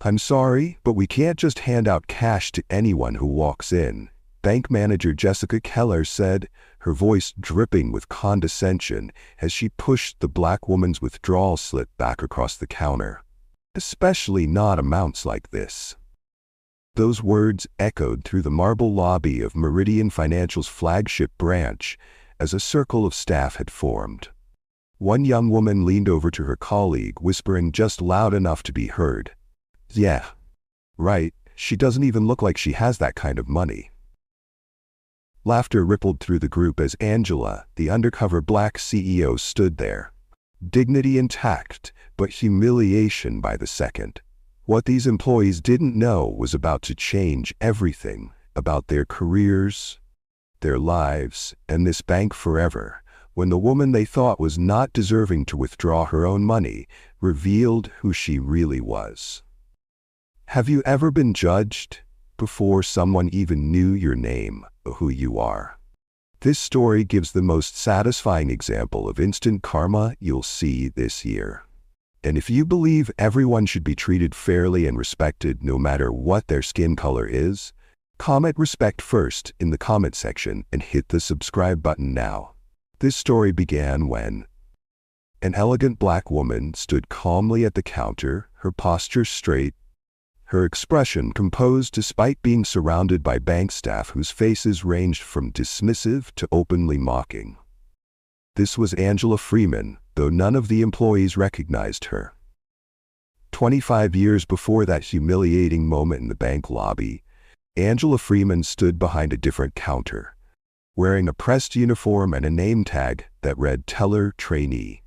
"I'm sorry, but we can't just hand out cash to anyone who walks in," bank manager Jessica Keller said, her voice dripping with condescension as she pushed the black woman's withdrawal slip back across the counter. "Especially not amounts like this." Those words echoed through the marble lobby of Meridian Financial's flagship branch as a circle of staff had formed. One young woman leaned over to her colleague, whispering just loud enough to be heard, "Yeah, right, she doesn't even look like she has that kind of money." Laughter rippled through the group as Angela, the undercover black CEO, stood there. Dignity intact, but humiliation by the second. What these employees didn't know was about to change everything about their careers, their lives, and this bank forever, when the woman they thought was not deserving to withdraw her own money revealed who she really was. Have you ever been judged before someone even knew your name or who you are? This story gives the most satisfying example of instant karma you'll see this year. And if you believe everyone should be treated fairly and respected no matter what their skin color is, comment "respect" first in the comment section and hit the subscribe button now. This story began when an elegant black woman stood calmly at the counter, her posture straight, her expression composed despite being surrounded by bank staff whose faces ranged from dismissive to openly mocking. This was Angela Freeman, though none of the employees recognized her. 25 years before that humiliating moment in the bank lobby, Angela Freeman stood behind a different counter, wearing a pressed uniform and a name tag that read Teller Trainee.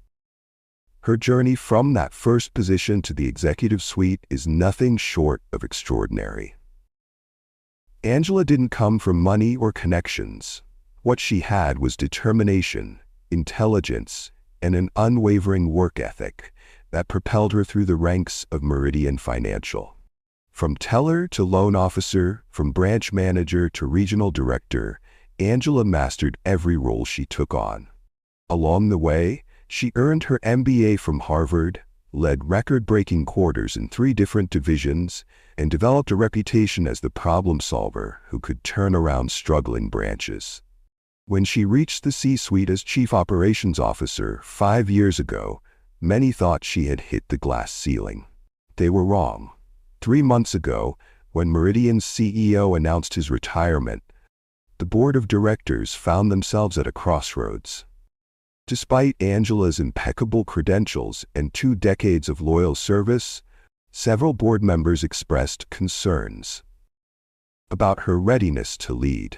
Her journey from that first position to the executive suite is nothing short of extraordinary. Angela didn't come from money or connections. What she had was determination, intelligence, and an unwavering work ethic that propelled her through the ranks of Meridian Financial. From teller to loan officer, from branch manager to regional director, Angela mastered every role she took on. Along the way, she earned her MBA from Harvard, led record-breaking quarters in 3 different divisions, and developed a reputation as the problem solver who could turn around struggling branches. When she reached the C-suite as Chief Operations Officer 5 years ago, many thought she had hit the glass ceiling. They were wrong. 3 months ago, when Meridian's CEO announced his retirement, the board of directors found themselves at a crossroads. Despite Angela's impeccable credentials and 2 decades of loyal service, several board members expressed concerns about her readiness to lead.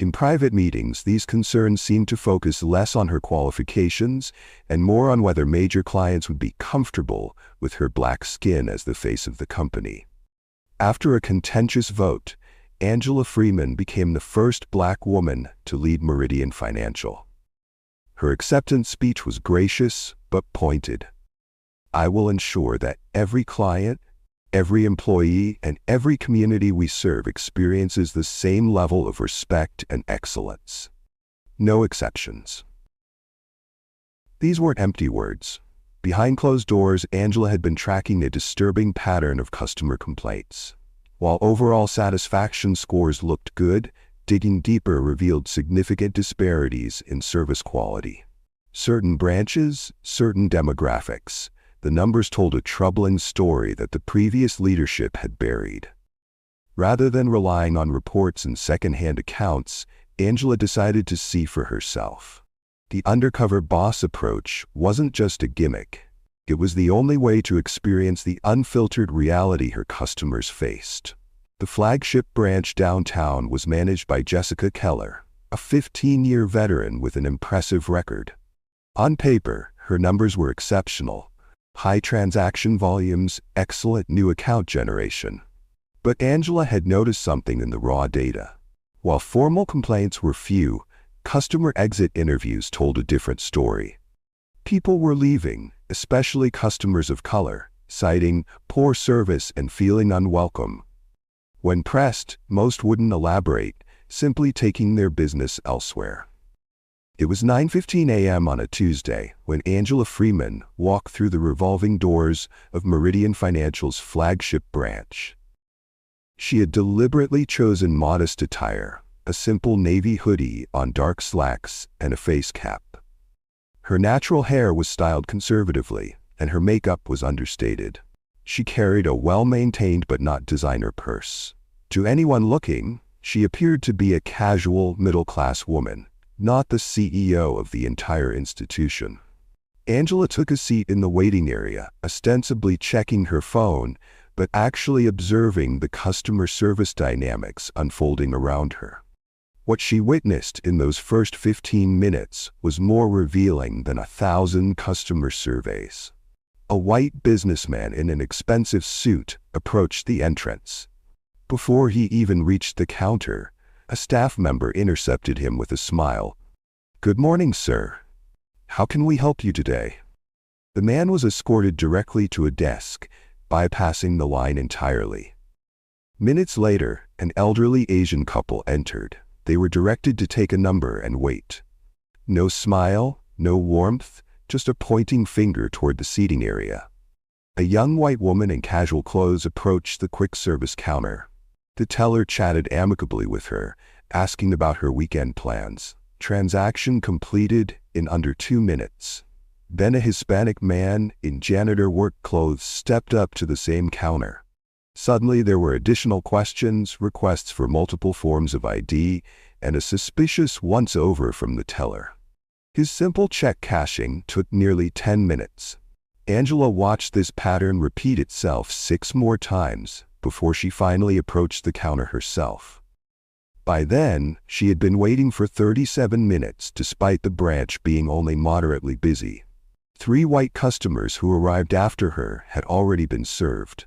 In private meetings, these concerns seemed to focus less on her qualifications and more on whether major clients would be comfortable with her black skin as the face of the company. After a contentious vote, Angela Freeman became the first black woman to lead Meridian Financial. Her acceptance speech was gracious but pointed. "I will ensure that every client, every employee, and every community we serve experiences the same level of respect and excellence. No exceptions." These weren't empty words. Behind closed doors, Angela had been tracking a disturbing pattern of customer complaints. While overall satisfaction scores looked good, digging deeper revealed significant disparities in service quality. Certain branches, certain demographics. The numbers told a troubling story that the previous leadership had buried. Rather than relying on reports and second-hand accounts, Angela decided to see for herself. The undercover boss approach wasn't just a gimmick. It was the only way to experience the unfiltered reality her customers faced. The flagship branch downtown was managed by Jessica Keller, a 15-year veteran with an impressive record. On paper, her numbers were exceptional. High transaction volumes, excellent new account generation. But Angela had noticed something in the raw data. While formal complaints were few, customer exit interviews told a different story. People were leaving, especially customers of color, citing poor service and feeling unwelcome. When pressed, most wouldn't elaborate, simply taking their business elsewhere. It was 9:15 a.m. on a Tuesday when Angela Freeman walked through the revolving doors of Meridian Financial's flagship branch. She had deliberately chosen modest attire, a simple navy hoodie on dark slacks and a face cap. Her natural hair was styled conservatively, and her makeup was understated. She carried a well-maintained but not designer purse. To anyone looking, she appeared to be a casual, middle-class woman, not the CEO of the entire institution. Angela took a seat in the waiting area, ostensibly checking her phone, but actually observing the customer service dynamics unfolding around her. What she witnessed in those first 15 minutes was more revealing than 1,000 customer surveys. A white businessman in an expensive suit approached the entrance. Before he even reached the counter, a staff member intercepted him with a smile. "Good morning, sir. How can we help you today?" The man was escorted directly to a desk, bypassing the line entirely. Minutes later, an elderly Asian couple entered. They were directed to take a number and wait. No smile, no warmth, just a pointing finger toward the seating area. A young white woman in casual clothes approached the quick service counter. The teller chatted amicably with her, asking about her weekend plans. Transaction completed in under 2 minutes. Then a Hispanic man in janitor work clothes stepped up to the same counter. Suddenly there were additional questions, requests for multiple forms of ID, and a suspicious once-over from the teller. His simple check cashing took nearly 10 minutes. Angela watched this pattern repeat itself 6 more times before she finally approached the counter herself. By then, she had been waiting for 37 minutes despite the branch being only moderately busy. 3 white customers who arrived after her had already been served.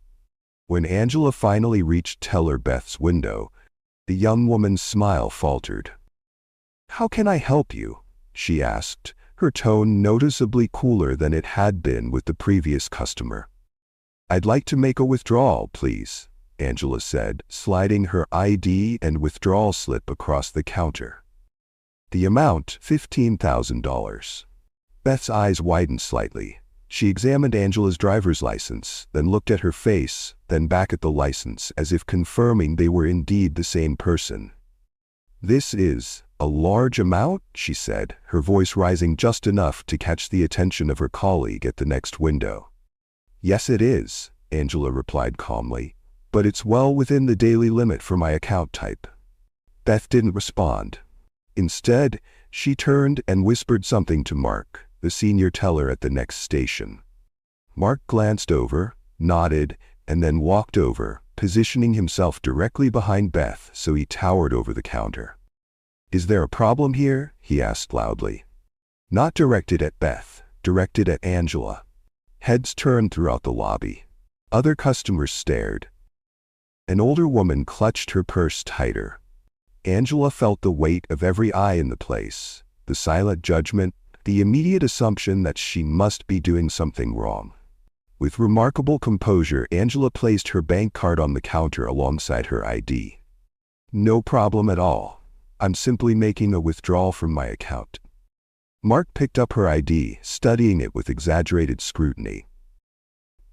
When Angela finally reached teller Beth's window, the young woman's smile faltered. "How can I help you?" she asked, her tone noticeably cooler than it had been with the previous customer. "I'd like to make a withdrawal, please," Angela said, sliding her ID and withdrawal slip across the counter. The amount, $15,000. Beth's eyes widened slightly. She examined Angela's driver's license, then looked at her face, then back at the license as if confirming they were indeed the same person. "This is a large amount," she said, her voice rising just enough to catch the attention of her colleague at the next window. "Yes, it is," Angela replied calmly, "but it's well within the daily limit for my account type." Beth didn't respond. Instead, she turned and whispered something to Mark, the senior teller at the next station. Mark glanced over, nodded, and then walked over, positioning himself directly behind Beth so he towered over the counter. "Is there a problem here?" he asked loudly. Not directed at Beth, directed at Angela. Heads turned throughout the lobby. Other customers stared. An older woman clutched her purse tighter. Angela felt the weight of every eye in the place, the silent judgment, the immediate assumption that she must be doing something wrong. With remarkable composure, Angela placed her bank card on the counter alongside her ID. "No problem at all. I'm simply making a withdrawal from my account." Mark picked up her ID, studying it with exaggerated scrutiny.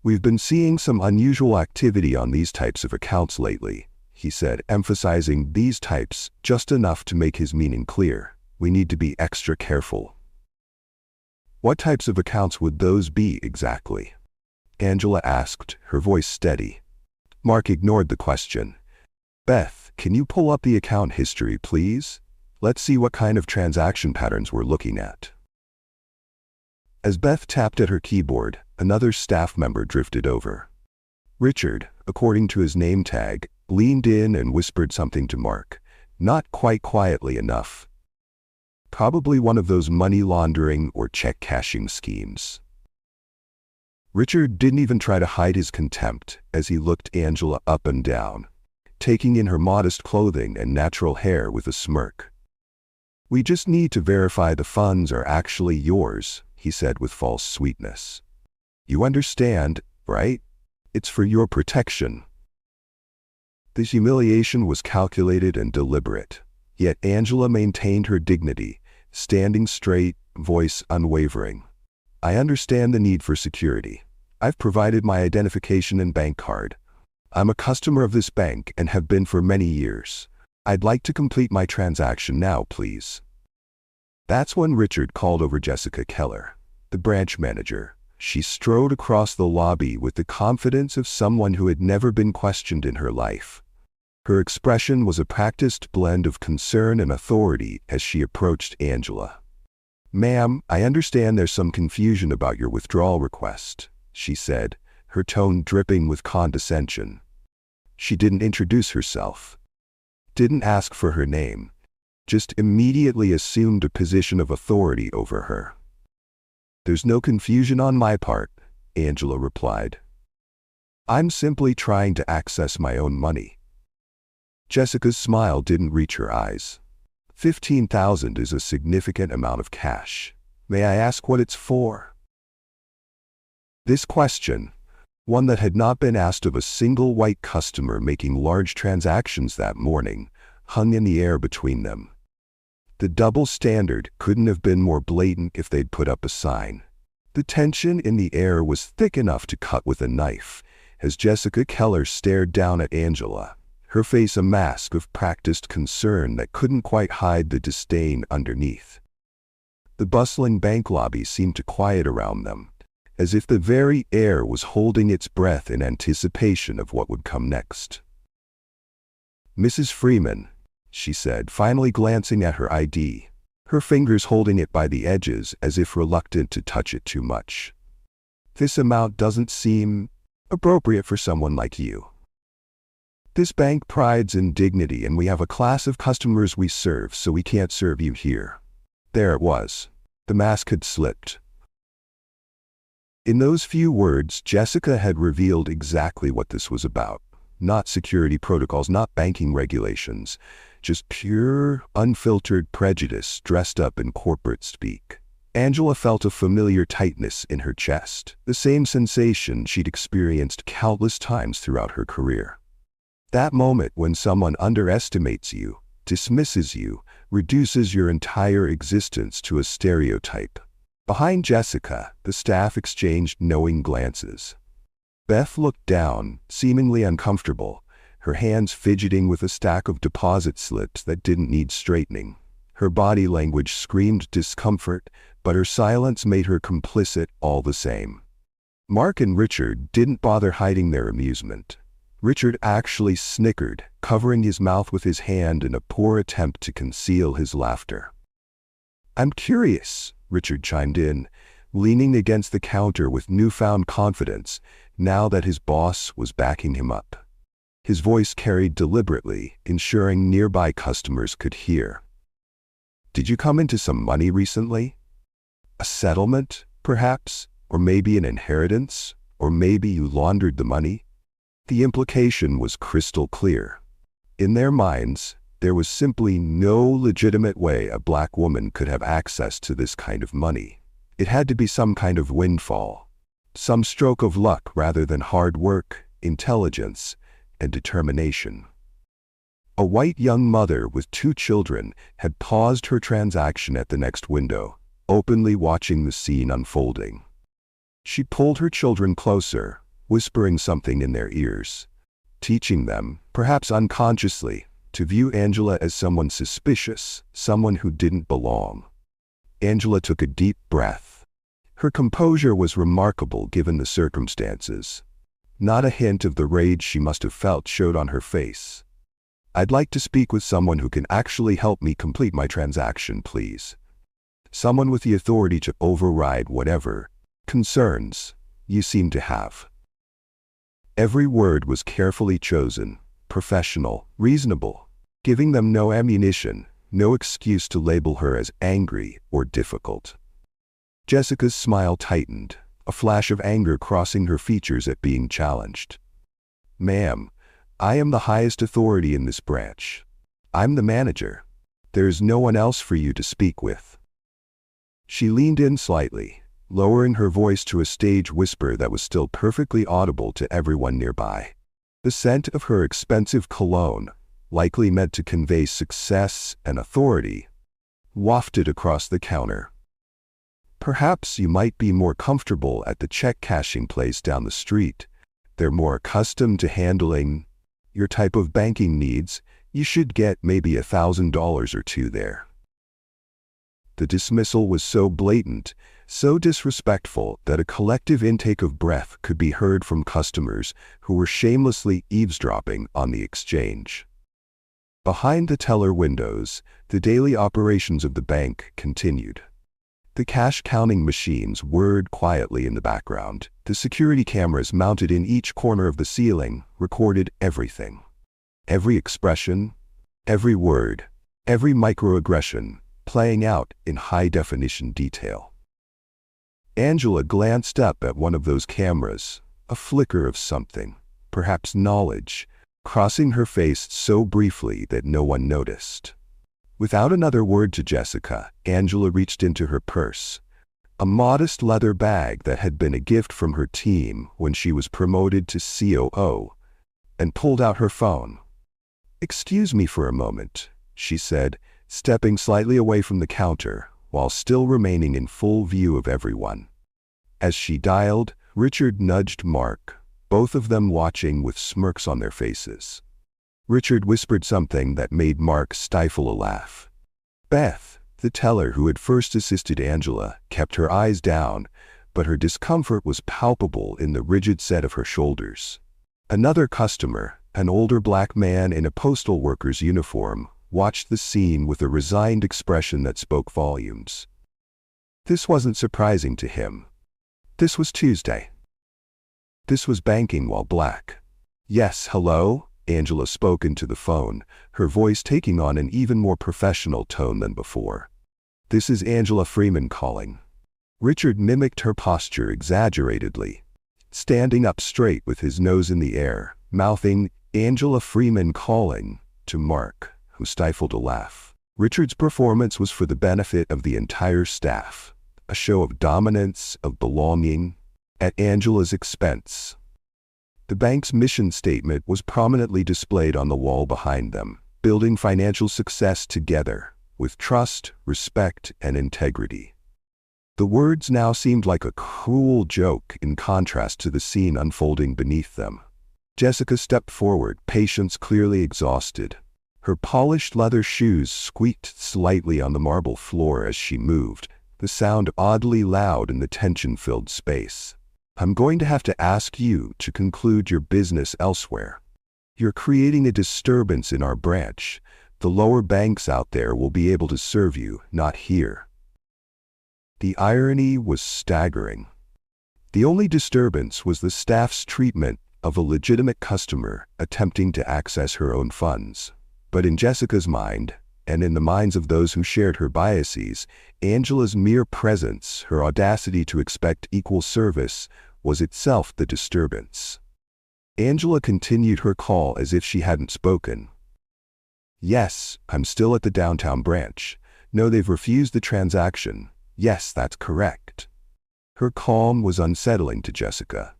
"We've been seeing some unusual activity on these types of accounts lately," he said, emphasizing these types just enough to make his meaning clear. "We need to be extra careful." "What types of accounts would those be exactly?" Angela asked, her voice steady. Mark ignored the question. "Beth, can you pull up the account history, please? Let's see what kind of transaction patterns we're looking at." As Beth tapped at her keyboard, another staff member drifted over. Richard, according to his name tag, leaned in and whispered something to Mark, not quite quietly enough. Probably one of those money laundering or check cashing schemes. Richard didn't even try to hide his contempt as he looked Angela up and down, taking in her modest clothing and natural hair with a smirk. "We just need to verify the funds are actually yours," he said with false sweetness. "You understand, right? It's for your protection." This humiliation was calculated and deliberate, yet Angela maintained her dignity, standing straight, voice unwavering. "I understand the need for security. I've provided my identification and bank card. I'm a customer of this bank and have been for many years. I'd like to complete my transaction now, please." That's when Richard called over Jessica Keller, the branch manager. She strode across the lobby with the confidence of someone who had never been questioned in her life. Her expression was a practiced blend of concern and authority as she approached Angela. "Ma'am, I understand there's some confusion about your withdrawal request," she said, her tone dripping with condescension. She didn't introduce herself, didn't ask for her name, just immediately assumed a position of authority over her. "There's no confusion on my part," Angela replied. "I'm simply trying to access my own money." Jessica's smile didn't reach her eyes. $15,000 is a significant amount of cash. "May I ask what it's for?" This question, one that had not been asked of a single white customer making large transactions that morning, hung in the air between them. The double standard couldn't have been more blatant if they'd put up a sign. The tension in the air was thick enough to cut with a knife as Jessica Keller stared down at Angela, her face a mask of practiced concern that couldn't quite hide the disdain underneath. The bustling bank lobby seemed to quiet around them, as if the very air was holding its breath in anticipation of what would come next. "Mrs. Freeman," she said, finally glancing at her ID, her fingers holding it by the edges as if reluctant to touch it too much. "This amount doesn't seem appropriate for someone like you. This bank prides in dignity and we have a class of customers we serve, so we can't serve you here." There it was. The mask had slipped. In those few words, Jessica had revealed exactly what this was about. Not security protocols, not banking regulations, just pure, unfiltered prejudice dressed up in corporate speak. Angela felt a familiar tightness in her chest, the same sensation she'd experienced countless times throughout her career. That moment when someone underestimates you, dismisses you, reduces your entire existence to a stereotype. Behind Jessica, the staff exchanged knowing glances. Beth looked down, seemingly uncomfortable, her hands fidgeting with a stack of deposit slips that didn't need straightening. Her body language screamed discomfort, but her silence made her complicit all the same. Mark and Richard didn't bother hiding their amusement. Richard actually snickered, covering his mouth with his hand in a poor attempt to conceal his laughter. "I'm curious," Richard chimed in, leaning against the counter with newfound confidence, now that his boss was backing him up. His voice carried deliberately, ensuring nearby customers could hear. "Did you come into some money recently? A settlement, perhaps? Or maybe an inheritance? Or maybe you laundered the money?" The implication was crystal clear. In their minds, there was simply no legitimate way a black woman could have access to this kind of money. It had to be some kind of windfall, some stroke of luck rather than hard work, intelligence, and determination. A white young mother with 2 children had paused her transaction at the next window, openly watching the scene unfolding. She pulled her children closer, whispering something in their ears, teaching them, perhaps unconsciously, to view Angela as someone suspicious, someone who didn't belong. Angela took a deep breath. Her composure was remarkable given the circumstances. Not a hint of the rage she must have felt showed on her face. "I'd like to speak with someone who can actually help me complete my transaction, please. Someone with the authority to override whatever concerns you seem to have." Every word was carefully chosen, professional, reasonable, giving them no ammunition, no excuse to label her as angry or difficult. Jessica's smile tightened, a flash of anger crossing her features at being challenged. "Ma'am, I am the highest authority in this branch. I'm the manager. There is no one else for you to speak with." She leaned in slightly, lowering her voice to a stage whisper that was still perfectly audible to everyone nearby. The scent of her expensive cologne, likely meant to convey success and authority, wafted across the counter. Perhaps you might be more comfortable at the check cashing place down the street. They're more accustomed to handling your type of banking needs. You should get maybe $1,000 or two there. The dismissal was so blatant, so disrespectful, that a collective intake of breath could be heard from customers who were shamelessly eavesdropping on the exchange. Behind the teller windows, the daily operations of the bank continued. The cash counting machines whirred quietly in the background. The security cameras mounted in each corner of the ceiling recorded everything. Every expression, every word, every microaggression, playing out in high-definition detail. Angela glanced up at one of those cameras, a flicker of something, perhaps knowledge, crossing her face so briefly that no one noticed. Without another word to Jessica, Angela reached into her purse, a modest leather bag that had been a gift from her team when she was promoted to COO, and pulled out her phone. "Excuse me for a moment," she said, stepping slightly away from the counter, while still remaining in full view of everyone. As she dialed, Richard nudged Mark, both of them watching with smirks on their faces. Richard whispered something that made Mark stifle a laugh. Beth, the teller who had first assisted Angela, kept her eyes down, but her discomfort was palpable in the rigid set of her shoulders. Another customer, an older black man in a postal worker's uniform, watched the scene with a resigned expression that spoke volumes. This wasn't surprising to him. This was Tuesday. This was banking while black. "Yes, hello?" Angela spoke into the phone, her voice taking on an even more professional tone than before. "This is Angela Freeman calling." Richard mimicked her posture exaggeratedly, standing up straight with his nose in the air, mouthing, "Angela Freeman calling," to Mark, who stifled a laugh. Richard's performance was for the benefit of the entire staff, a show of dominance, of belonging, at Angela's expense. The bank's mission statement was prominently displayed on the wall behind them, building financial success together, with trust, respect, and integrity. The words now seemed like a cruel joke in contrast to the scene unfolding beneath them. Jessica stepped forward, patience clearly exhausted. Her polished leather shoes squeaked slightly on the marble floor as she moved, the sound oddly loud in the tension-filled space. "I'm going to have to ask you to conclude your business elsewhere. You're creating a disturbance in our branch. The lower banks out there will be able to serve you, not here." The irony was staggering. The only disturbance was the staff's treatment of a legitimate customer attempting to access her own funds. But in Jessica's mind, and in the minds of those who shared her biases, Angela's mere presence, her audacity to expect equal service, was itself the disturbance. Angela continued her call as if she hadn't spoken. "Yes, I'm still at the downtown branch. No, they've refused the transaction. Yes, that's correct." Her calm was unsettling to Jessica.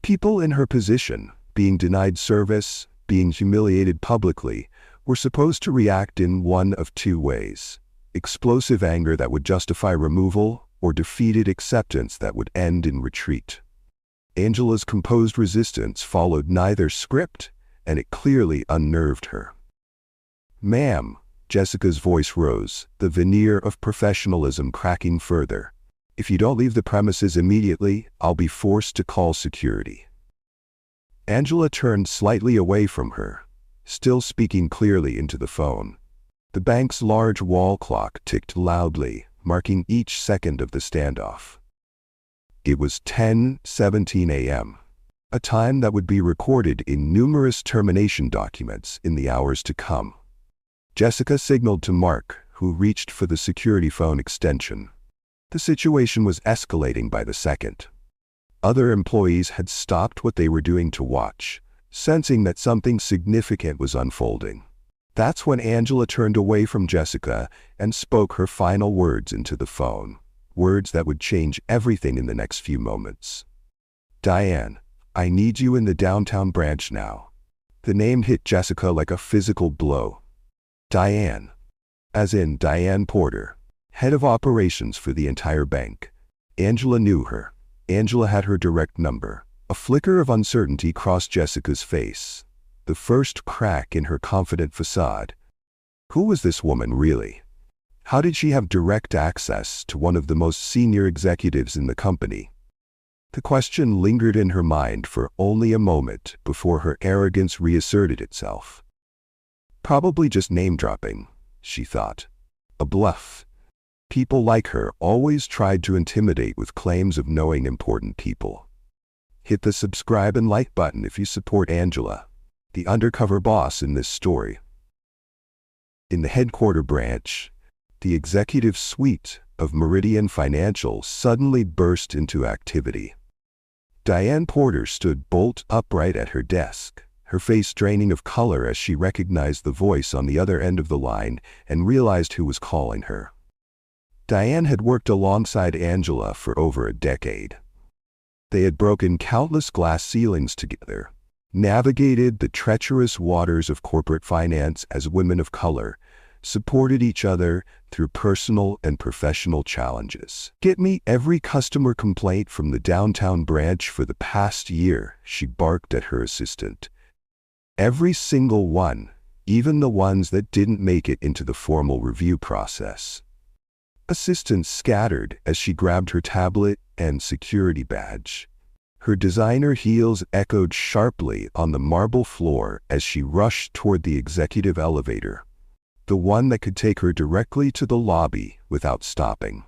People in her position, being denied service, being humiliated publicly, were supposed to react in one of two ways: explosive anger that would justify removal, or defeated acceptance that would end in retreat. Angela's composed resistance followed neither script, and it clearly unnerved her. "Ma'am," Jessica's voice rose, the veneer of professionalism cracking further. "If you don't leave the premises immediately, I'll be forced to call security." Angela turned slightly away from her, still speaking clearly into the phone. The bank's large wall clock ticked loudly, marking each second of the standoff. It was 10:17 a.m., a time that would be recorded in numerous termination documents in the hours to come. Jessica signaled to Mark, who reached for the security phone extension. The situation was escalating by the second. Other employees had stopped what they were doing to watch, sensing that something significant was unfolding. That's when Angela turned away from Jessica and spoke her final words into the phone, words that would change everything in the next few moments. "Diane, I need you in the downtown branch now." The name hit Jessica like a physical blow. Diane. As in Diane Porter, head of operations for the entire bank. Angela knew her. Angela had her direct number. A flicker of uncertainty crossed Jessica's face, the first crack in her confident facade. Who was this woman really? How did she have direct access to one of the most senior executives in the company? The question lingered in her mind for only a moment before her arrogance reasserted itself. Probably just name-dropping, she thought. A bluff. People like her always tried to intimidate with claims of knowing important people. Hit the subscribe and like button if you support Angela, the undercover boss in this story. In the headquarter branch, the executive suite of Meridian Financial suddenly burst into activity. Diane Porter stood bolt upright at her desk, her face draining of color as she recognized the voice on the other end of the line and realized who was calling her. Diane had worked alongside Angela for over a decade. They had broken countless glass ceilings together, navigated the treacherous waters of corporate finance as women of color, supported each other through personal and professional challenges. Get me every customer complaint from the downtown branch for the past year, she barked at her assistant. Every single one, even the ones that didn't make it into the formal review process. Assistants scattered as she grabbed her tablet and security badge. Her designer heels echoed sharply on the marble floor as she rushed toward the executive elevator, the one that could take her directly to the lobby without stopping.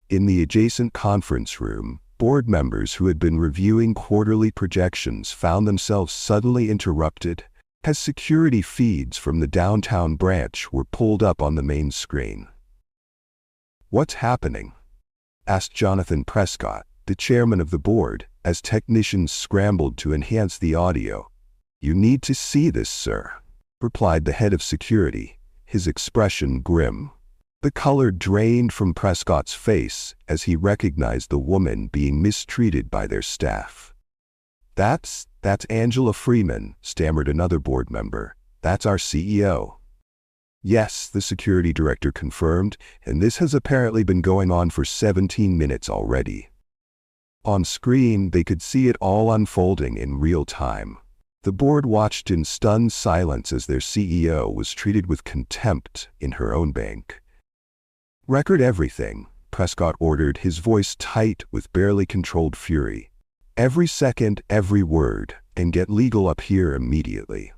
In the adjacent conference room, board members who had been reviewing quarterly projections found themselves suddenly interrupted as security feeds from the downtown branch were pulled up on the main screen. "What's happening?" asked Jonathan Prescott, the chairman of the board, as technicians scrambled to enhance the audio. "You need to see this, sir," replied the head of security, his expression grim. The color drained from Prescott's face as he recognized the woman being mistreated by their staff. That's Angela Freeman," stammered another board member. "That's our CEO." "Yes," the security director confirmed, "and this has apparently been going on for 17 minutes already." On screen, they could see it all unfolding in real time. The board watched in stunned silence as their CEO was treated with contempt in her own bank. "Record everything," Prescott ordered, his voice tight with barely controlled fury. "Every second, every word, and get legal up here immediately."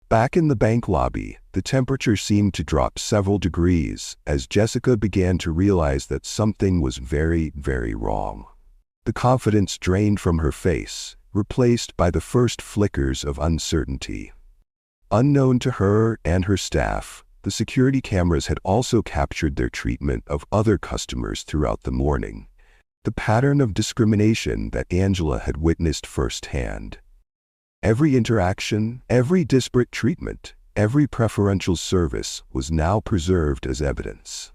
Back in the bank lobby, the temperature seemed to drop several degrees as Jessica began to realize that something was very, very wrong. The confidence drained from her face, replaced by the first flickers of uncertainty. Unknown to her and her staff, the security cameras had also captured their treatment of other customers throughout the morning, the pattern of discrimination that Angela had witnessed firsthand. Every interaction, every disparate treatment, every preferential service was now preserved as evidence.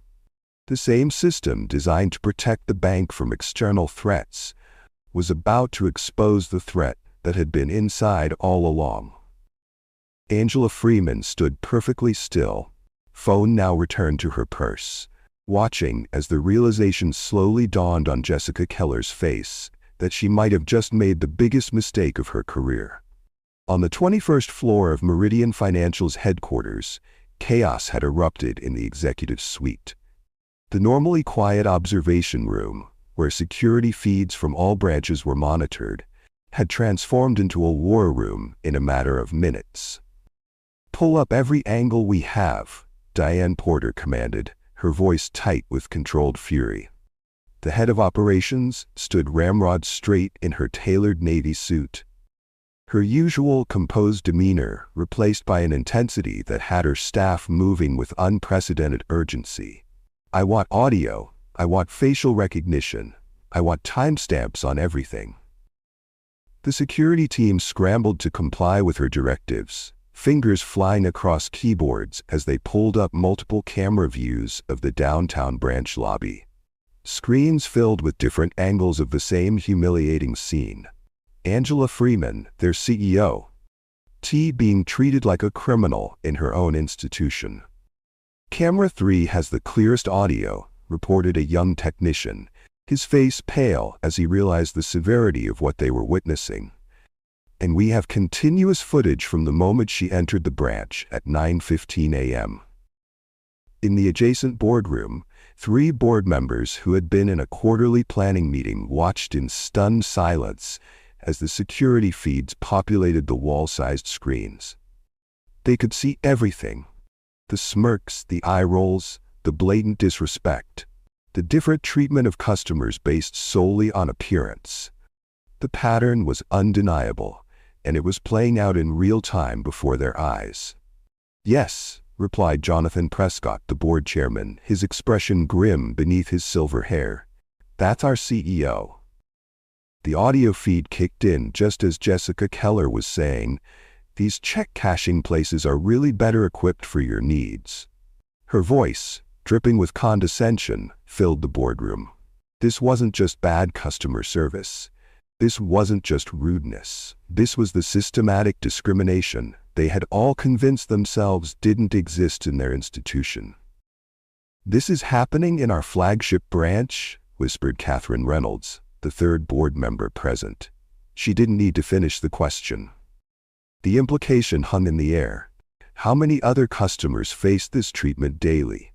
The same system designed to protect the bank from external threats was about to expose the threat that had been inside all along. Angela Freeman stood perfectly still, phone now returned to her purse, watching as the realization slowly dawned on Jessica Keller's face that she might have just made the biggest mistake of her career. On the 21st floor of Meridian Financial's headquarters, chaos had erupted in the executive suite. The normally quiet observation room, where security feeds from all branches were monitored, had transformed into a war room in a matter of minutes. "Pull up every angle we have," Diane Porter commanded, her voice tight with controlled fury. The head of operations stood ramrod straight in her tailored navy suit, her usual composed demeanor replaced by an intensity that had her staff moving with unprecedented urgency. "I want audio, I want facial recognition, I want timestamps on everything." The security team scrambled to comply with her directives, fingers flying across keyboards as they pulled up multiple camera views of the downtown branch lobby. Screens filled with different angles of the same humiliating scene. Angela Freeman, their CEO, being treated like a criminal in her own institution. Camera 3 has the clearest audio, reported a young technician, his face pale as he realized the severity of what they were witnessing. And we have continuous footage from the moment she entered the branch at 9:15 a.m. In the adjacent boardroom, 3 board members who had been in a quarterly planning meeting watched in stunned silence as the security feeds populated the wall-sized screens. They could see everything: the smirks, the eye rolls, the blatant disrespect, the different treatment of customers based solely on appearance. The pattern was undeniable, and it was playing out in real time before their eyes. "Yes," replied Jonathan Prescott, the board chairman, his expression grim beneath his silver hair. "That's our CEO." The audio feed kicked in just as Jessica Keller was saying, "These check cashing places are really better equipped for your needs." Her voice, dripping with condescension, filled the boardroom. This wasn't just bad customer service. This wasn't just rudeness. This was the systematic discrimination they had all convinced themselves didn't exist in their institution. "This is happening in our flagship branch," whispered Catherine Reynolds, the 3rd board member present. She didn't need to finish the question. The implication hung in the air. How many other customers faced this treatment daily?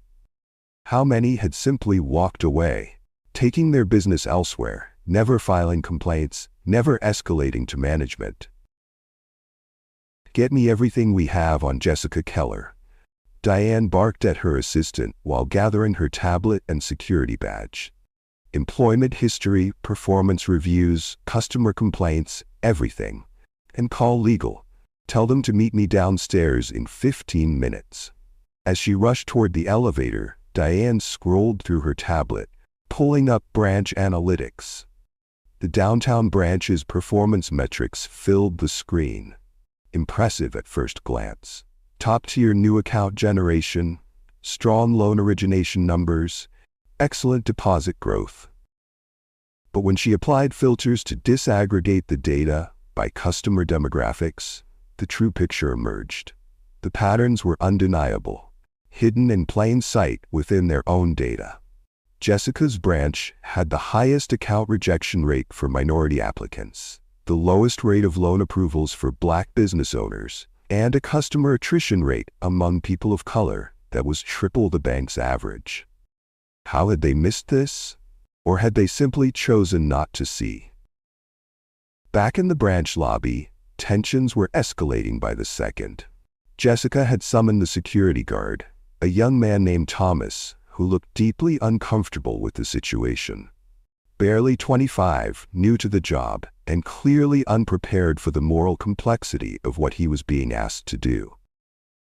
How many had simply walked away, taking their business elsewhere, never filing complaints, never escalating to management? "Get me everything we have on Jessica Keller," Diane barked at her assistant while gathering her tablet and security badge. "Employment history, performance reviews, customer complaints, everything. And call legal. Tell them to meet me downstairs in 15 minutes. As she rushed toward the elevator, Diane scrolled through her tablet, pulling up branch analytics. The downtown branch's performance metrics filled the screen. Impressive at first glance. Top-tier new account generation, strong loan origination numbers, excellent deposit growth. But when she applied filters to disaggregate the data by customer demographics, the true picture emerged. The patterns were undeniable, hidden in plain sight within their own data. Jessica's branch had the highest account rejection rate for minority applicants, the lowest rate of loan approvals for Black business owners, and a customer attrition rate among people of color that was triple the bank's average. How had they missed this? Or had they simply chosen not to see? Back in the branch lobby, tensions were escalating by the second. Jessica had summoned the security guard, a young man named Thomas, who looked deeply uncomfortable with the situation. Barely 25, new to the job, and clearly unprepared for the moral complexity of what he was being asked to do.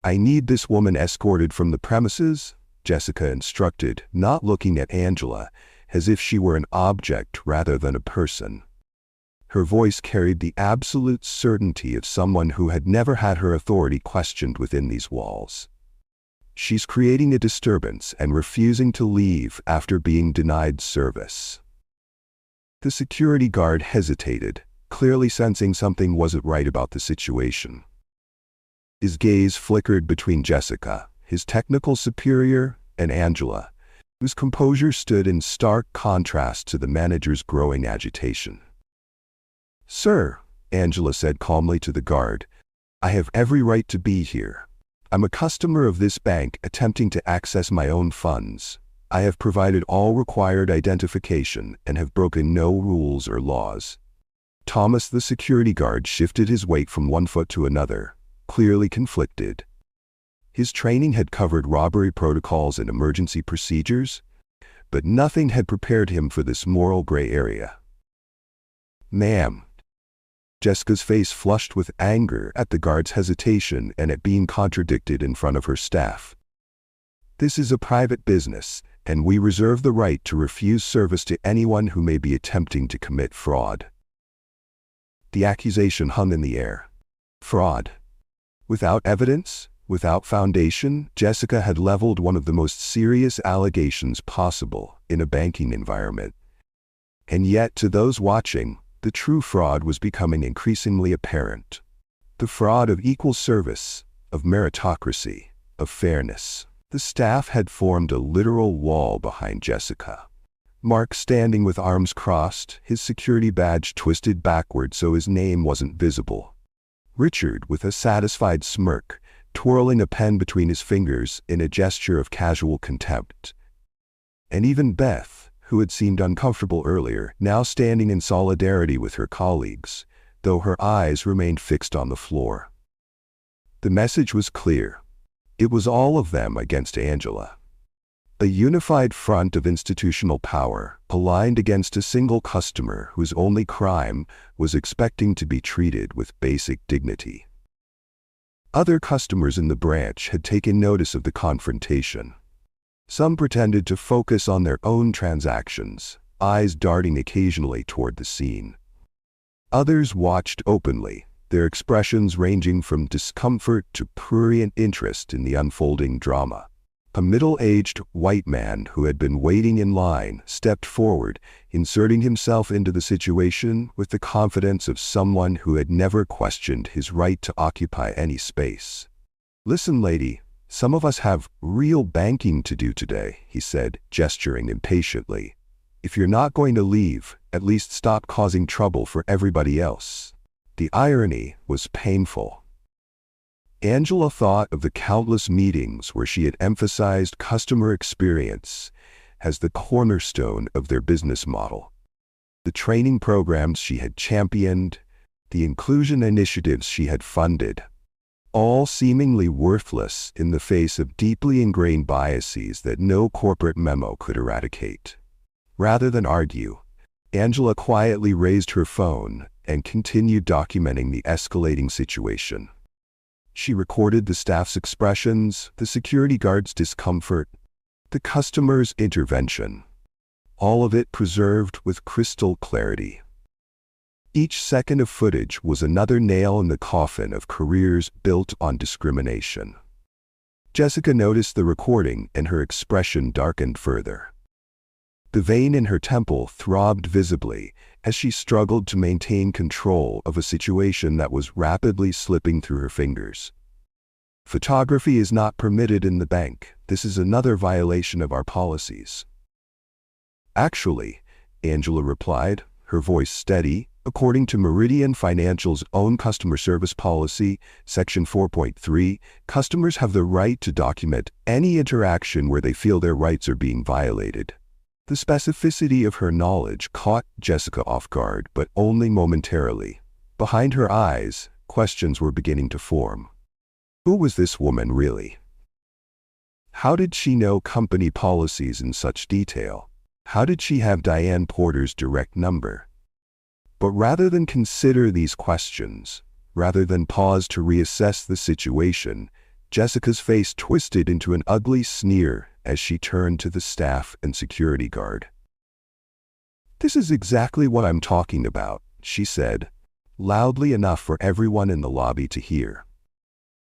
"I need this woman escorted from the premises," Jessica instructed, not looking at Angela, as if she were an object rather than a person. Her voice carried the absolute certainty of someone who had never had her authority questioned within these walls. "She's creating a disturbance and refusing to leave after being denied service." The security guard hesitated, clearly sensing something wasn't right about the situation. His gaze flickered between Jessica, his technical superior, and Angela, whose composure stood in stark contrast to the manager's growing agitation. "Sir," Angela said calmly to the guard, "I have every right to be here. I'm a customer of this bank attempting to access my own funds. I have provided all required identification and have broken no rules or laws." Thomas, the security guard, shifted his weight from one foot to another, clearly conflicted. His training had covered robbery protocols and emergency procedures, but nothing had prepared him for this moral gray area. "Ma'am." Jessica's face flushed with anger at the guard's hesitation and at being contradicted in front of her staff. "This is a private business, and we reserve the right to refuse service to anyone who may be attempting to commit fraud." The accusation hung in the air. Fraud. Without evidence, without foundation, Jessica had leveled one of the most serious allegations possible in a banking environment. And yet, to those watching, the true fraud was becoming increasingly apparent. The fraud of equal service, of meritocracy, of fairness. The staff had formed a literal wall behind Jessica. Mark standing with arms crossed, his security badge twisted backward so his name wasn't visible. Richard, with a satisfied smirk, twirling a pen between his fingers in a gesture of casual contempt. And even Beth, who had seemed uncomfortable earlier, now standing in solidarity with her colleagues, though her eyes remained fixed on the floor. The message was clear. It was all of them against Angela. A unified front of institutional power, aligned against a single customer whose only crime was expecting to be treated with basic dignity. Other customers in the branch had taken notice of the confrontation. Some pretended to focus on their own transactions, eyes darting occasionally toward the scene. Others watched openly, their expressions ranging from discomfort to prurient interest in the unfolding drama. A middle-aged white man who had been waiting in line stepped forward, inserting himself into the situation with the confidence of someone who had never questioned his right to occupy any space. "Listen, lady, some of us have real banking to do today," he said, gesturing impatiently. "If you're not going to leave, at least stop causing trouble for everybody else." The irony was painful. Angela thought of the countless meetings where she had emphasized customer experience as the cornerstone of their business model. The training programs she had championed, the inclusion initiatives she had funded, all seemingly worthless in the face of deeply ingrained biases that no corporate memo could eradicate. Rather than argue, Angela quietly raised her phone and continued documenting the escalating situation. She recorded the staff's expressions, the security guard's discomfort, the customer's intervention, all of it preserved with crystal clarity. Each second of footage was another nail in the coffin of careers built on discrimination. Jessica noticed the recording and her expression darkened further. The vein in her temple throbbed visibly as she struggled to maintain control of a situation that was rapidly slipping through her fingers. "Photography is not permitted in the bank. This is another violation of our policies." "Actually," Angela replied, her voice steady, "according to Meridian Financial's own customer service policy, Section 4.3, customers have the right to document any interaction where they feel their rights are being violated." The specificity of her knowledge caught Jessica off guard, but only momentarily. Behind her eyes, questions were beginning to form. Who was this woman really? How did she know company policies in such detail? How did she have Diane Porter's direct number? But rather than consider these questions, rather than pause to reassess the situation, Jessica's face twisted into an ugly sneer as she turned to the staff and security guard. "This is exactly what I'm talking about," she said, loudly enough for everyone in the lobby to hear.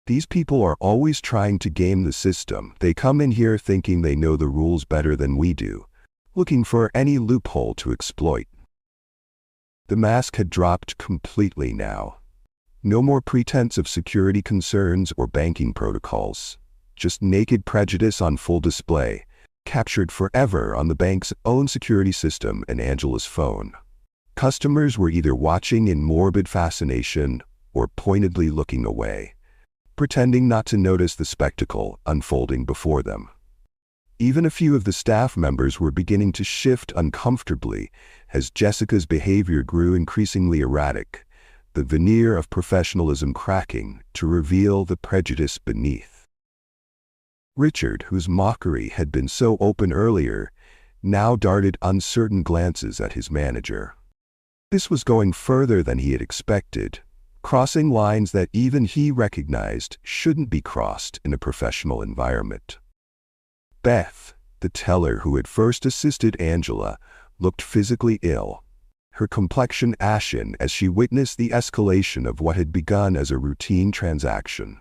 "These people are always trying to game the system. They come in here thinking they know the rules better than we do, looking for any loophole to exploit." The mask had dropped completely now. No more pretense of security concerns or banking protocols. Just naked prejudice on full display, captured forever on the bank's own security system and Angela's phone. Customers were either watching in morbid fascination or pointedly looking away, pretending not to notice the spectacle unfolding before them. Even a few of the staff members were beginning to shift uncomfortably as Jessica's behavior grew increasingly erratic, the veneer of professionalism cracking to reveal the prejudice beneath. Richard, whose mockery had been so open earlier, now darted uncertain glances at his manager. This was going further than he had expected, crossing lines that even he recognized shouldn't be crossed in a professional environment. Beth, the teller who had first assisted Angela, looked physically ill, her complexion ashen as she witnessed the escalation of what had begun as a routine transaction.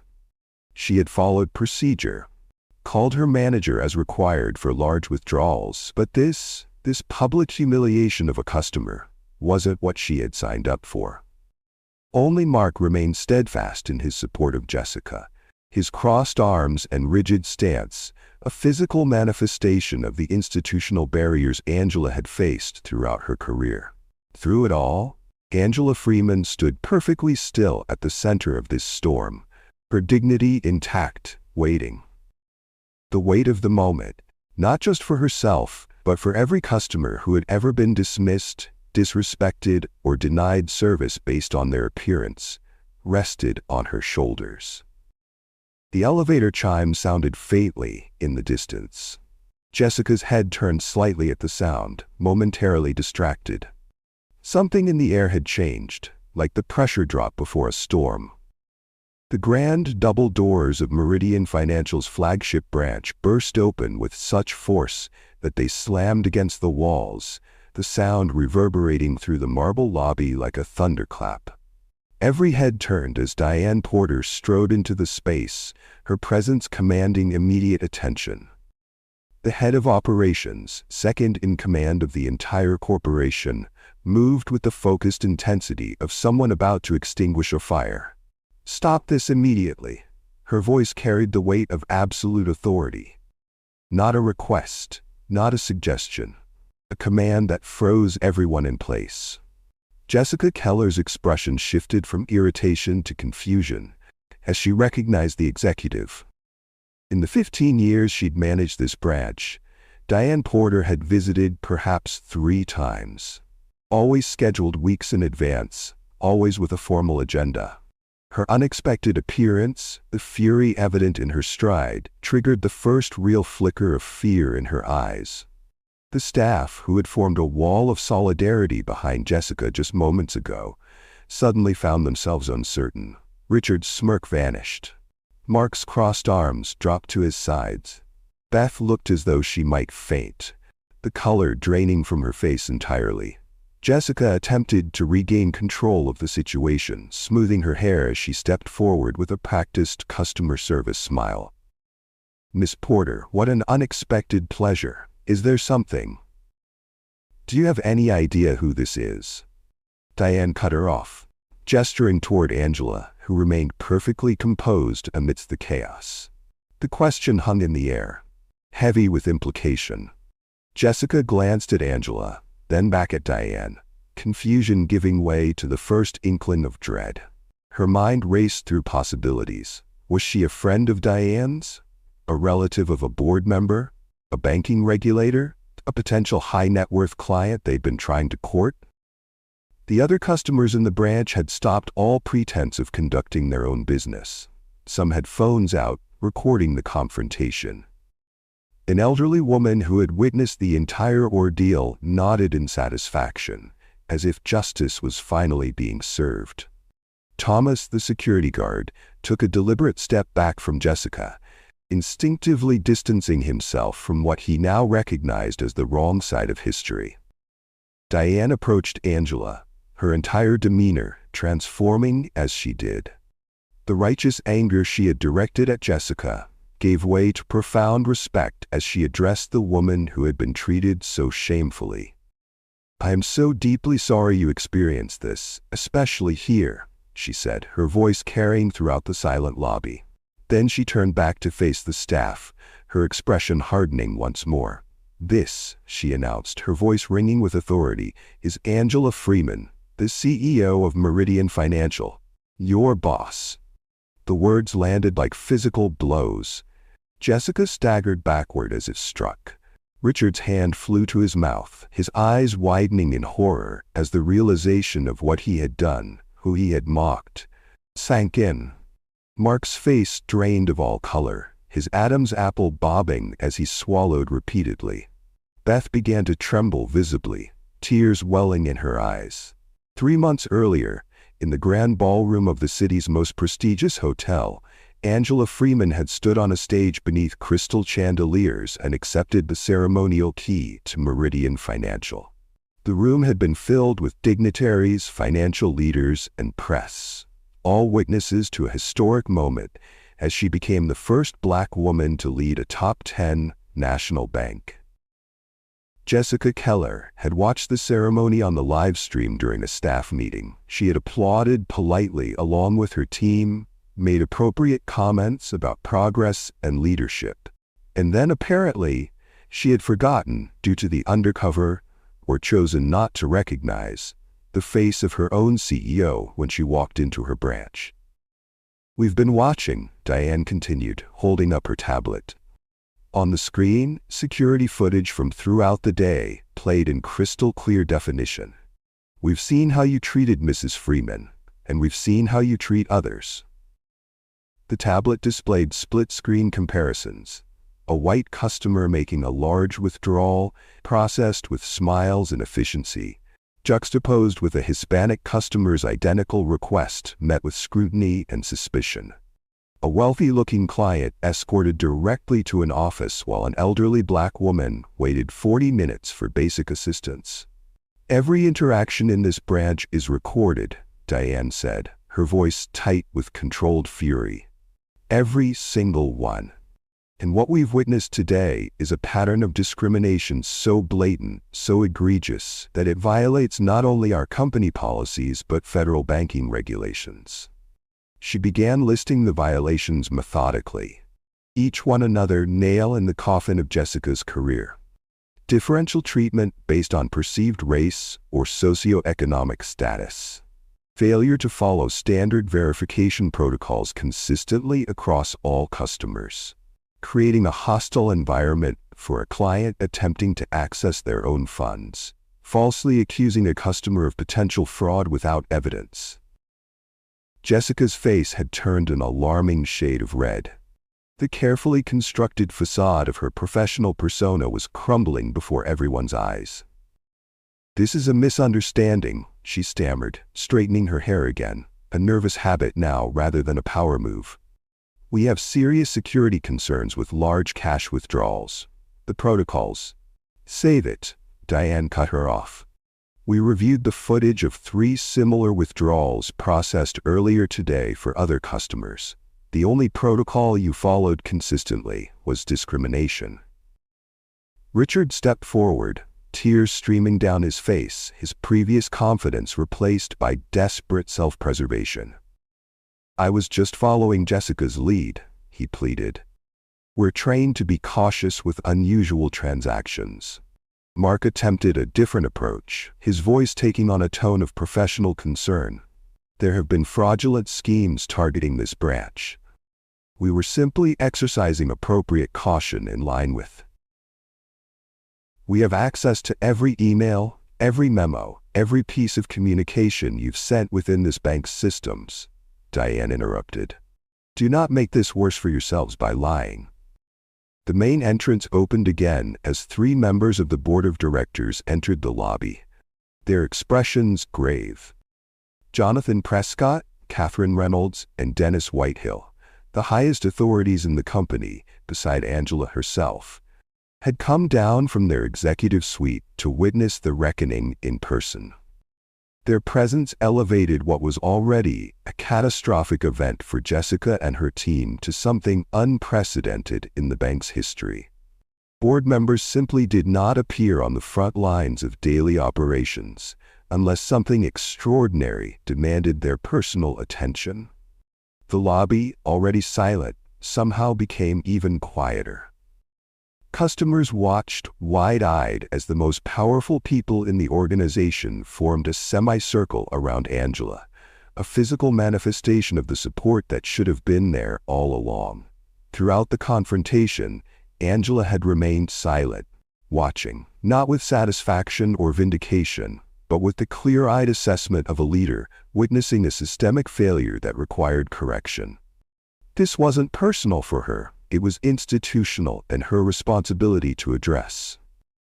She had followed procedure, called her manager as required for large withdrawals, but this public humiliation of a customer wasn't what she had signed up for. Only Mark remained steadfast in his support of Jessica, his crossed arms and rigid stance a physical manifestation of the institutional barriers Angela had faced throughout her career. Through it all, Angela Freeman stood perfectly still at the center of this storm, her dignity intact, waiting. The weight of the moment, not just for herself, but for every customer who had ever been dismissed, disrespected, or denied service based on their appearance, rested on her shoulders. The elevator chime sounded faintly in the distance. Jessica's head turned slightly at the sound, momentarily distracted. Something in the air had changed, like the pressure drop before a storm. The grand double doors of Meridian Financial's flagship branch burst open with such force that they slammed against the walls, the sound reverberating through the marble lobby like a thunderclap. Every head turned as Diane Porter strode into the space, her presence commanding immediate attention. The head of operations, second in command of the entire corporation, moved with the focused intensity of someone about to extinguish a fire. "Stop this immediately." Her voice carried the weight of absolute authority. Not a request, not a suggestion, a command that froze everyone in place. Jessica Keller's expression shifted from irritation to confusion as she recognized the executive. In the 15 years she'd managed this branch, Diane Porter had visited perhaps 3 times. Always scheduled weeks in advance, always with a formal agenda. Her unexpected appearance, the fury evident in her stride, triggered the first real flicker of fear in her eyes. The staff, who had formed a wall of solidarity behind Jessica just moments ago, suddenly found themselves uncertain. Richard's smirk vanished. Mark's crossed arms dropped to his sides. Beth looked as though she might faint, the color draining from her face entirely. Jessica attempted to regain control of the situation, smoothing her hair as she stepped forward with a practiced customer service smile. "Miss Porter, what an unexpected pleasure. Is there something? Do you have any idea who this is?" Diane cut her off, gesturing toward Angela, who remained perfectly composed amidst the chaos. The question hung in the air, heavy with implication. Jessica glanced at Angela, then back at Diane, confusion giving way to the first inkling of dread. Her mind raced through possibilities. Was she a friend of Diane's? A relative of a board member? A banking regulator? A potential high-net-worth client they'd been trying to court? The other customers in the branch had stopped all pretense of conducting their own business. Some had phones out, recording the confrontation. An elderly woman who had witnessed the entire ordeal nodded in satisfaction, as if justice was finally being served. Thomas, the security guard, took a deliberate step back from Jessica, instinctively distancing himself from what he now recognized as the wrong side of history. Diane approached Angela, her entire demeanor transforming as she did. The righteous anger she had directed at Jessica gave way to profound respect as she addressed the woman who had been treated so shamefully. "I am so deeply sorry you experienced this, especially here," she said, her voice carrying throughout the silent lobby. Then she turned back to face the staff, her expression hardening once more. "This," she announced, her voice ringing with authority, "is Angela Freeman, the CEO of Meridian Financial. Your boss." The words landed like physical blows. Jessica staggered backward as if struck. Richard's hand flew to his mouth, his eyes widening in horror as the realization of what he had done, who he had mocked, sank in. Mark's face drained of all color, his Adam's apple bobbing as he swallowed repeatedly. Beth began to tremble visibly, tears welling in her eyes. 3 months earlier, in the grand ballroom of the city's most prestigious hotel, Angela Freeman had stood on a stage beneath crystal chandeliers and accepted the ceremonial key to Meridian Financial. The room had been filled with dignitaries, financial leaders, and press, all witnesses to a historic moment as she became the first Black woman to lead a top 10 national bank. Jessica Keller had watched the ceremony on the live stream during a staff meeting. She had applauded politely along with her team, made appropriate comments about progress and leadership, And then apparently, she had forgotten, due to the undercover, or chosen not to recognize, the face of her own CEO when she walked into her branch. "We've been watching," Diane continued, holding up her tablet. On the screen, security footage from throughout the day played in crystal clear definition. "We've seen how you treated Mrs. Freeman, and we've seen how you treat others." The tablet displayed split-screen comparisons. A white customer making a large withdrawal, processed with smiles and efficiency, juxtaposed with a Hispanic customer's identical request met with scrutiny and suspicion. A wealthy-looking client escorted directly to an office while an elderly black woman waited 40 minutes for basic assistance. "Every interaction in this branch is recorded," Diane said, her voice tight with controlled fury. "Every single one. And what we've witnessed today is a pattern of discrimination so blatant, so egregious, that it violates not only our company policies but federal banking regulations." She began listing the violations methodically, each one another nail in the coffin of Jessica's career. Differential treatment based on perceived race or socioeconomic status. Failure to follow standard verification protocols consistently across all customers. Creating a hostile environment for a client attempting to access their own funds. Falsely accusing a customer of potential fraud without evidence. Jessica's face had turned an alarming shade of red. The carefully constructed facade of her professional persona was crumbling before everyone's eyes. "This is a misunderstanding," she stammered, straightening her hair again, a nervous habit now rather than a power move. "We have serious security concerns with large cash withdrawals. The protocols." "Save it," Diane cut her off. "We reviewed the footage of 3 similar withdrawals processed earlier today for other customers. The only protocol you followed consistently was discrimination." Richard stepped forward, tears streaming down his face, his previous confidence replaced by desperate self-preservation. "I was just following Jessica's lead," he pleaded. "We're trained to be cautious with unusual transactions." Mark attempted a different approach, his voice taking on a tone of professional concern. "There have been fraudulent schemes targeting this branch. We were simply exercising appropriate caution in line with." "We have access to every email, every memo, every piece of communication you've sent within this bank's systems," Diane interrupted. "Do not make this worse for yourselves by lying." The main entrance opened again as 3 members of the board of directors entered the lobby, their expressions grave. Jonathan Prescott, Catherine Reynolds, and Dennis Whitehill, the highest authorities in the company, beside Angela herself, had come down from their executive suite to witness the reckoning in person. Their presence elevated what was already a catastrophic event for Jessica and her team to something unprecedented in the bank's history. Board members simply did not appear on the front lines of daily operations unless something extraordinary demanded their personal attention. The lobby, already silent, somehow became even quieter. Customers watched wide-eyed as the most powerful people in the organization formed a semicircle around Angela, a physical manifestation of the support that should have been there all along. Throughout the confrontation, Angela had remained silent, watching, not with satisfaction or vindication, but with the clear-eyed assessment of a leader witnessing a systemic failure that required correction. This wasn't personal for her. It was institutional and her responsibility to address.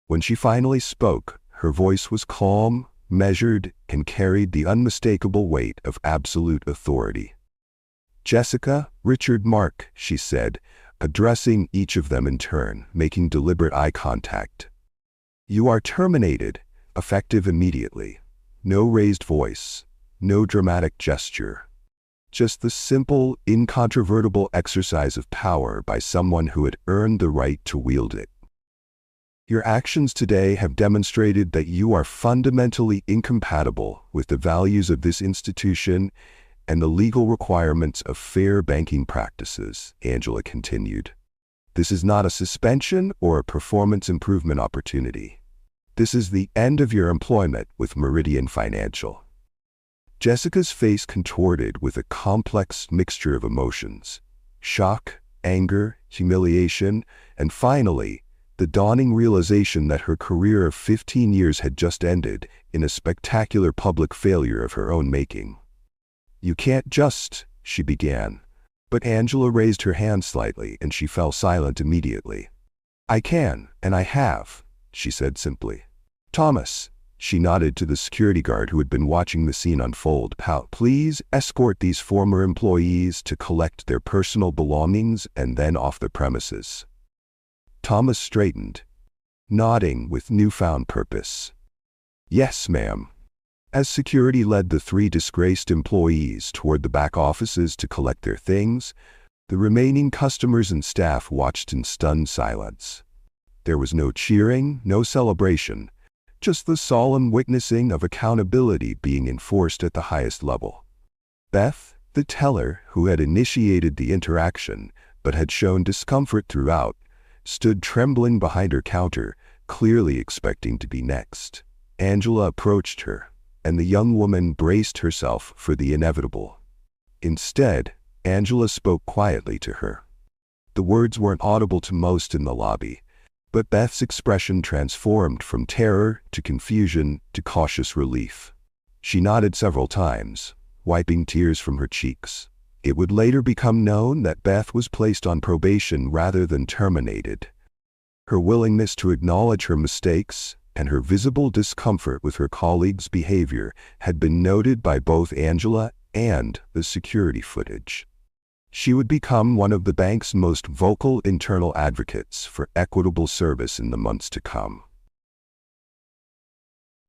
When she finally spoke, her voice was calm, measured, and carried the unmistakable weight of absolute authority. "Jessica, Richard, Mark," she said, addressing each of them in turn, making deliberate eye contact. "You are terminated, effective immediately. No raised voice, no dramatic gesture. Just the simple, incontrovertible exercise of power by someone who had earned the right to wield it. Your actions today have demonstrated that you are fundamentally incompatible with the values of this institution and the legal requirements of fair banking practices," Angela continued. This is not a suspension or a performance improvement opportunity. This is the end of your employment with Meridian Financial." Jessica's face contorted with a complex mixture of emotions: shock, anger, humiliation, and finally, the dawning realization that her career of 15 years had just ended in a spectacular public failure of her own making. "You can't just," she began. But Angela raised her hand slightly and she fell silent immediately. "I can, and I have," she said simply. "Thomas," she nodded to the security guard who had been watching the scene unfold, "please escort these former employees to collect their personal belongings and then off the premises." Thomas straightened, nodding with newfound purpose. "Yes, ma'am." As security led the 3 disgraced employees toward the back offices to collect their things, the remaining customers and staff watched in stunned silence. There was no cheering, no celebration, just the solemn witnessing of accountability being enforced at the highest level. Beth, the teller who had initiated the interaction but had shown discomfort throughout, stood trembling behind her counter, clearly expecting to be next. Angela approached her, and the young woman braced herself for the inevitable. Instead, Angela spoke quietly to her. The words weren't audible to most in the lobby, but Beth's expression transformed from terror to confusion to cautious relief. She nodded several times, wiping tears from her cheeks. It would later become known that Beth was placed on probation rather than terminated. Her willingness to acknowledge her mistakes and her visible discomfort with her colleagues' behavior had been noted by both Angela and the security footage. She would become one of the bank's most vocal internal advocates for equitable service in the months to come.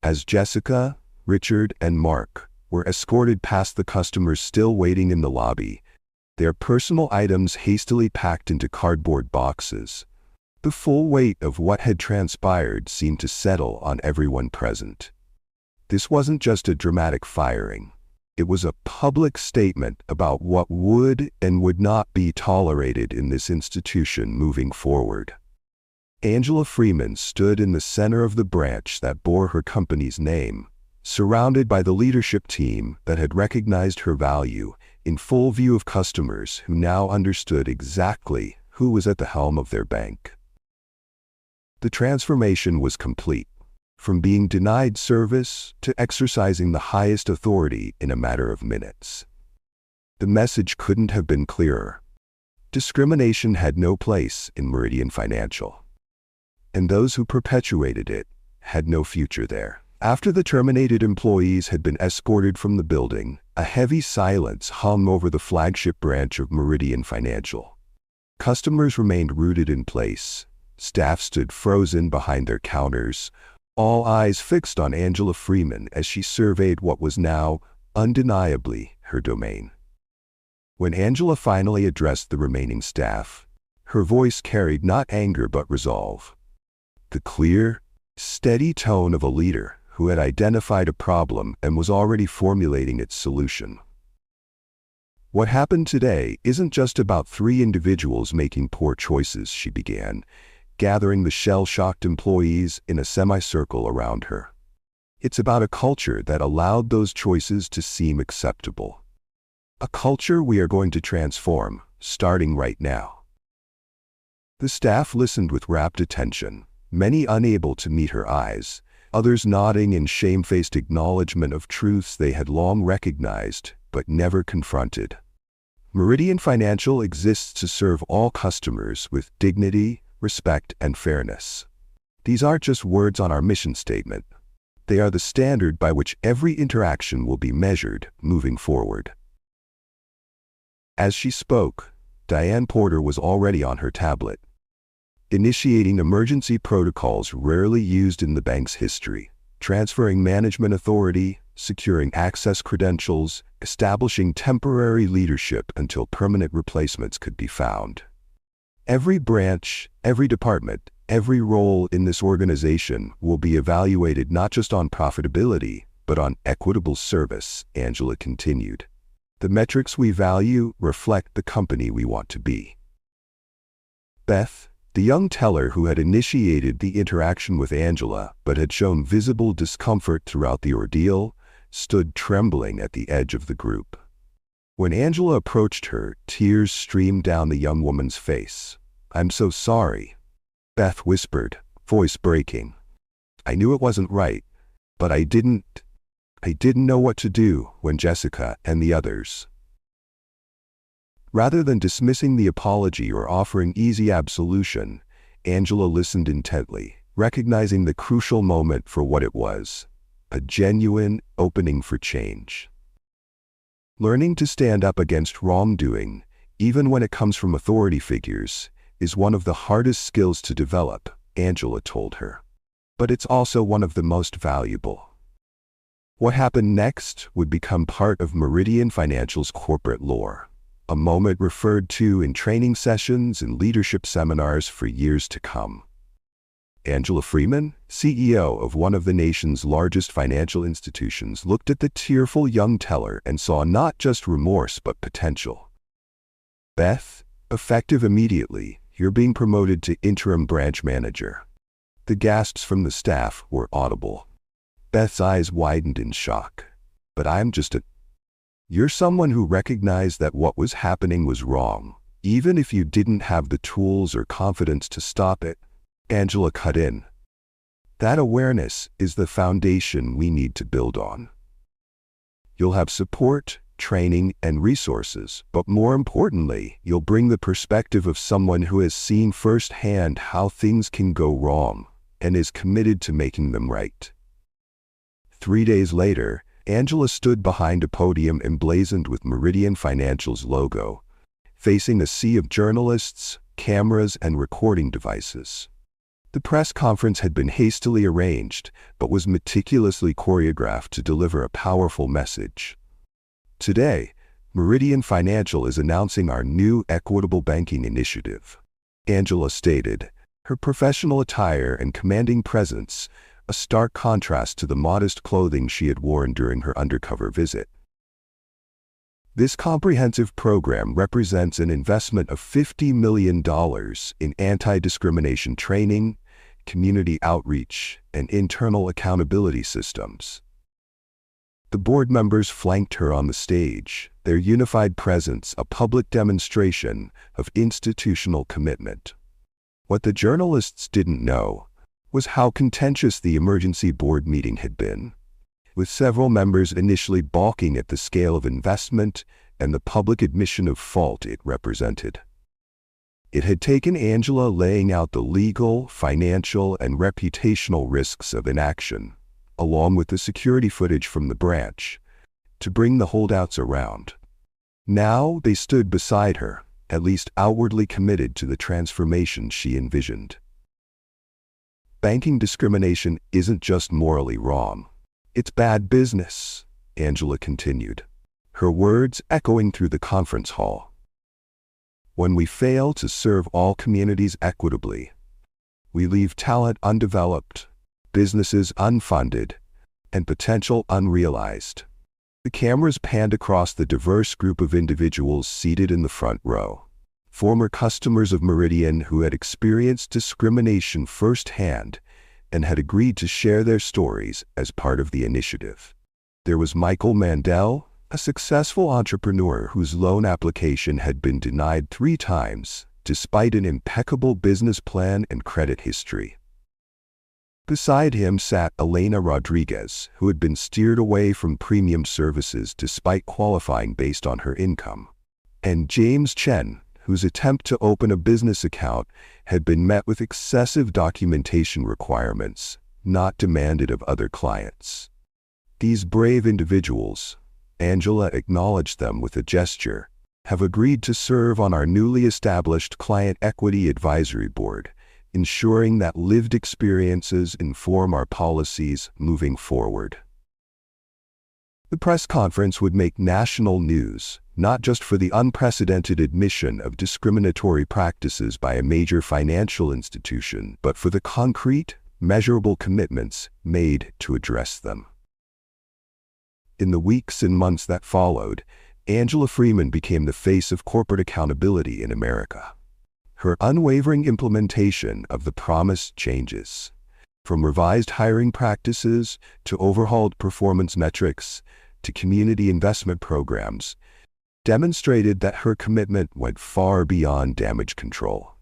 As Jessica, Richard, and Mark were escorted past the customers still waiting in the lobby, their personal items hastily packed into cardboard boxes, the full weight of what had transpired seemed to settle on everyone present. This wasn't just a dramatic firing. It was a public statement about what would and would not be tolerated in this institution moving forward. Angela Freeman stood in the center of the branch that bore her company's name, surrounded by the leadership team that had recognized her value, in full view of customers who now understood exactly who was at the helm of their bank. The transformation was complete, from being denied service to exercising the highest authority in a matter of minutes. The message couldn't have been clearer. Discrimination had no place in Meridian Financial, and those who perpetuated it had no future there. After the terminated employees had been escorted from the building, a heavy silence hung over the flagship branch of Meridian Financial. Customers remained rooted in place. Staff stood frozen behind their counters, all eyes fixed on Angela Freeman as she surveyed what was now, undeniably, her domain. When Angela finally addressed the remaining staff, her voice carried not anger but resolve. The clear, steady tone of a leader who had identified a problem and was already formulating its solution. "What happened today isn't just about 3 individuals making poor choices," she began, gathering the shell-shocked employees in a semicircle around her. "It's about a culture that allowed those choices to seem acceptable. A culture we are going to transform, starting right now." The staff listened with rapt attention, many unable to meet her eyes, others nodding in shamefaced acknowledgement of truths they had long recognized but never confronted. Meridian Financial exists to serve all customers with dignity, respect, and fairness. These aren't just words on our mission statement. They are the standard by which every interaction will be measured moving forward. As she spoke, Diane Porter was already on her tablet, initiating emergency protocols rarely used in the bank's history, transferring management authority, securing access credentials, establishing temporary leadership until permanent replacements could be found. Every branch, every department, every role in this organization will be evaluated not just on profitability, but on equitable service, Angela continued. The metrics we value reflect the company we want to be. Beth, the young teller who had initiated the interaction with Angela but had shown visible discomfort throughout the ordeal, stood trembling at the edge of the group. When Angela approached her, tears streamed down the young woman's face. "I'm so sorry," Beth whispered, voice breaking. "I knew it wasn't right, but I didn't know what to do when Jessica and the others." Rather than dismissing the apology or offering easy absolution, Angela listened intently, recognizing the crucial moment for what it was, a genuine opening for change. Learning to stand up against wrongdoing, even when it comes from authority figures, is one of the hardest skills to develop, Angela told her. But it's also one of the most valuable. What happened next would become part of Meridian Financial's corporate lore, a moment referred to in training sessions and leadership seminars for years to come. Angela Freeman, CEO of one of the nation's largest financial institutions, looked at the tearful young teller and saw not just remorse but potential. "Beth, effective immediately, you're being promoted to interim branch manager." The gasps from the staff were audible. Beth's eyes widened in shock. "But You're someone who recognized that what was happening was wrong, even if you didn't have the tools or confidence to stop it," Angela cut in. "That awareness is the foundation we need to build on. You'll have support, training, and resources, but more importantly, you'll bring the perspective of someone who has seen firsthand how things can go wrong and is committed to making them right." 3 days later, Angela stood behind a podium emblazoned with Meridian Financial's logo, facing a sea of journalists, cameras, and recording devices. The press conference had been hastily arranged, but was meticulously choreographed to deliver a powerful message. "Today, Meridian Financial is announcing our new equitable banking initiative," Angela stated, her professional attire and commanding presence a stark contrast to the modest clothing she had worn during her undercover visit. "This comprehensive program represents an investment of $50 million in anti-discrimination training, community outreach, and internal accountability systems." The board members flanked her on the stage, their unified presence a public demonstration of institutional commitment. What the journalists didn't know was how contentious the emergency board meeting had been, with several members initially balking at the scale of investment and the public admission of fault it represented. It had taken Angela laying out the legal, financial, and reputational risks of inaction, along with the security footage from the branch, to bring the holdouts around. Now they stood beside her, at least outwardly committed to the transformation she envisioned. "Banking discrimination isn't just morally wrong. It's bad business," Angela continued, her words echoing through the conference hall. "When we fail to serve all communities equitably, we leave talent undeveloped, businesses unfunded, and potential unrealized." The cameras panned across the diverse group of individuals seated in the front row, former customers of Meridian who had experienced discrimination firsthand and had agreed to share their stories as part of the initiative. There was Michael Mandel, a successful entrepreneur whose loan application had been denied 3 times, despite an impeccable business plan and credit history. Beside him sat Elena Rodriguez, who had been steered away from premium services despite qualifying based on her income, and James Chen, whose attempt to open a business account had been met with excessive documentation requirements, not demanded of other clients. These brave individuals, Angela acknowledged them with a gesture, have agreed to serve on our newly established Client Equity Advisory Board, ensuring that lived experiences inform our policies moving forward. The press conference would make national news, not just for the unprecedented admission of discriminatory practices by a major financial institution, but for the concrete, measurable commitments made to address them. In the weeks and months that followed, Angela Freeman became the face of corporate accountability in America. her unwavering implementation of the promised changes, from revised hiring practices to overhauled performance metrics to community investment programs, demonstrated that her commitment went far beyond damage control.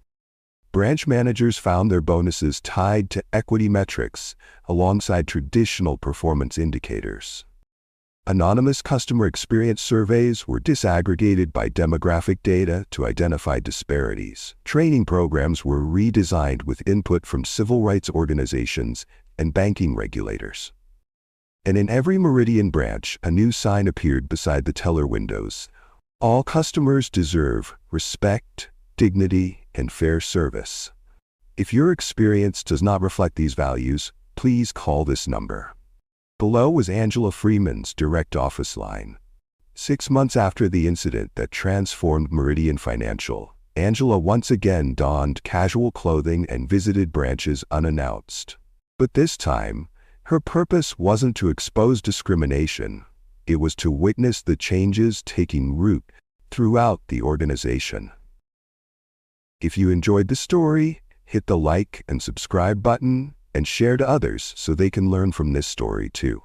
Branch managers found their bonuses tied to equity metrics alongside traditional performance indicators. Anonymous customer experience surveys were disaggregated by demographic data to identify disparities. Training programs were redesigned with input from civil rights organizations and banking regulators. And in every Meridian branch, a new sign appeared beside the teller windows. All customers deserve respect, dignity, and fair service. If your experience does not reflect these values, please call this number. Below was Angela Freeman's direct office line. 6 months after the incident that transformed Meridian Financial, Angela once again donned casual clothing and visited branches unannounced. But this time, her purpose wasn't to expose discrimination. It was to witness the changes taking root throughout the organization. If you enjoyed the story, hit the like and subscribe button and share to others so they can learn from this story too.